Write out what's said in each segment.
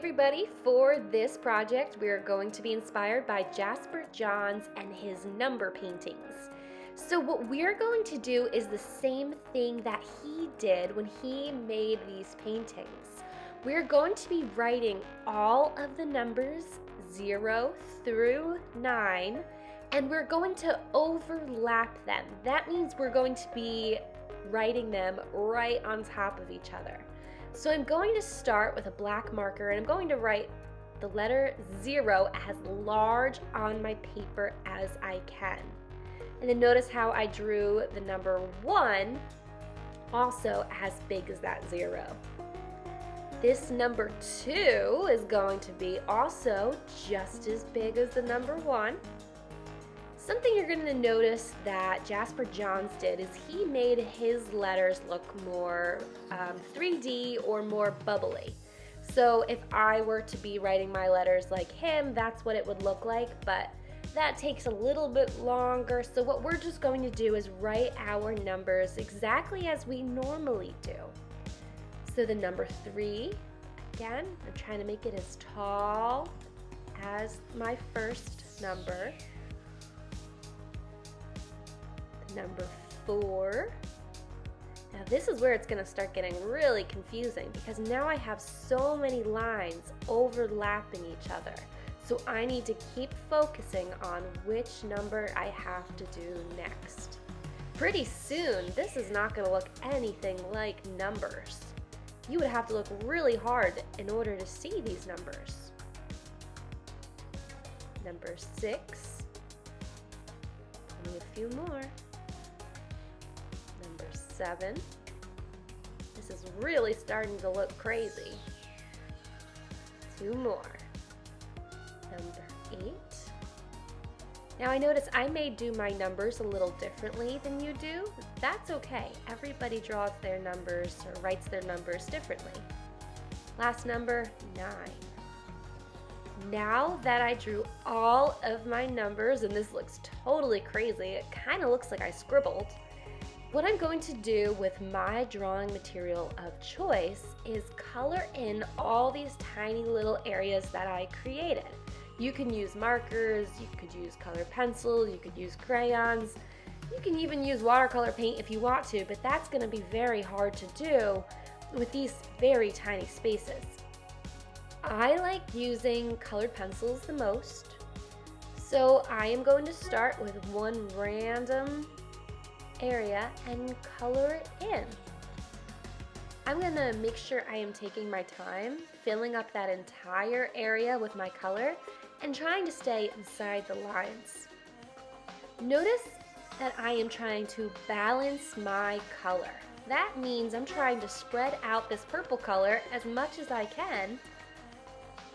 everybody, for this project we are going to be inspired by Jasper Johns and his number paintings. So what we're going to do is the same thing that he did when he made these paintings. We're going to be writing all of the numbers 0 through 9, and we're going to overlap them. That means we're going to be writing them right on top of each other. So I'm going to start with a black marker and I'm going to write the letter 0 as large on my paper as I can. And then notice how I drew the number 1 also as big as that 0. This number 2 is going to be also just as big as the number 1. Something you're going to notice that Jasper Johns did is he made his letters look more 3D or more bubbly. So if I were to be writing my letters like him, that's what it would look like, but that takes a little bit longer. So what we're just going to do is write our numbers exactly as we normally do. So the number 3, again, I'm trying to make it as tall as my first number. Number 4. Now this is where it's going to start getting really confusing because now I have so many lines overlapping each other. So I need to keep focusing on which number I have to do next. Pretty soon, this is not going to look anything like numbers. You would have to look really hard in order to see these numbers. Number 6. Only a few more. 7. This is really starting to look crazy. 2 more. Number 8. Now I notice I may do my numbers a little differently than you do. That's okay. Everybody draws their numbers or writes their numbers differently. Last number, 9. Now that I drew all of my numbers, and this looks totally crazy, it kind of looks like I scribbled. What I'm going to do with my drawing material of choice is color in all these tiny little areas that I created. You can use markers, you could use colored pencil, you could use crayons, you can even use watercolor paint if you want to, but that's going to be very hard to do with these very tiny spaces. I like using colored pencils the most, so I am going to start with one random area and color it in. I'm gonna make sure I am taking my time filling up that entire area with my color and trying to stay inside the lines. Notice that I am trying to balance my color. That means I'm trying to spread out this purple color as much as I can,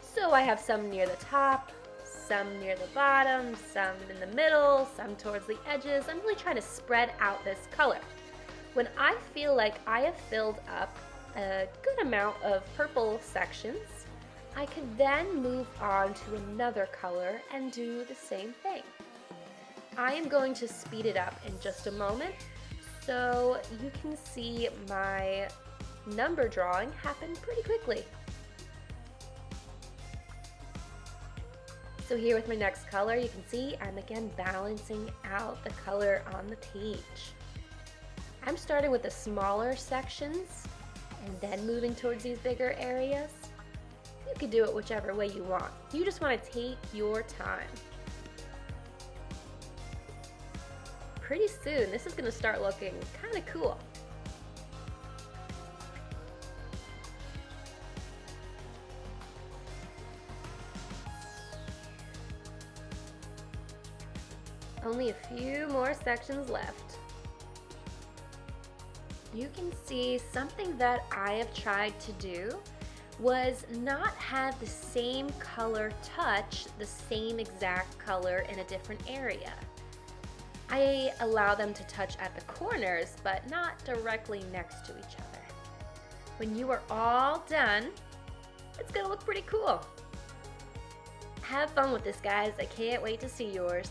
so I have some near the top, some near the bottom, some in the middle, some towards the edges. I'm really trying to spread out this color. When I feel like I have filled up a good amount of purple sections, I could then move on to another color and do the same thing. I am going to speed it up in just a moment so you can see my number drawing happen pretty quickly. So here with my next color, you can see I'm again balancing out the color on the page. I'm starting with the smaller sections and then moving towards these bigger areas. You can do it whichever way you want. You just want to take your time. Pretty soon, this is going to start looking kind of cool. Only a few more sections left. You can see something that I have tried to do was not have the same color touch the same exact color in a different area. I allow them to touch at the corners, but not directly next to each other. When you are all done, it's gonna look pretty cool. Have fun with this, guys. I can't wait to see yours.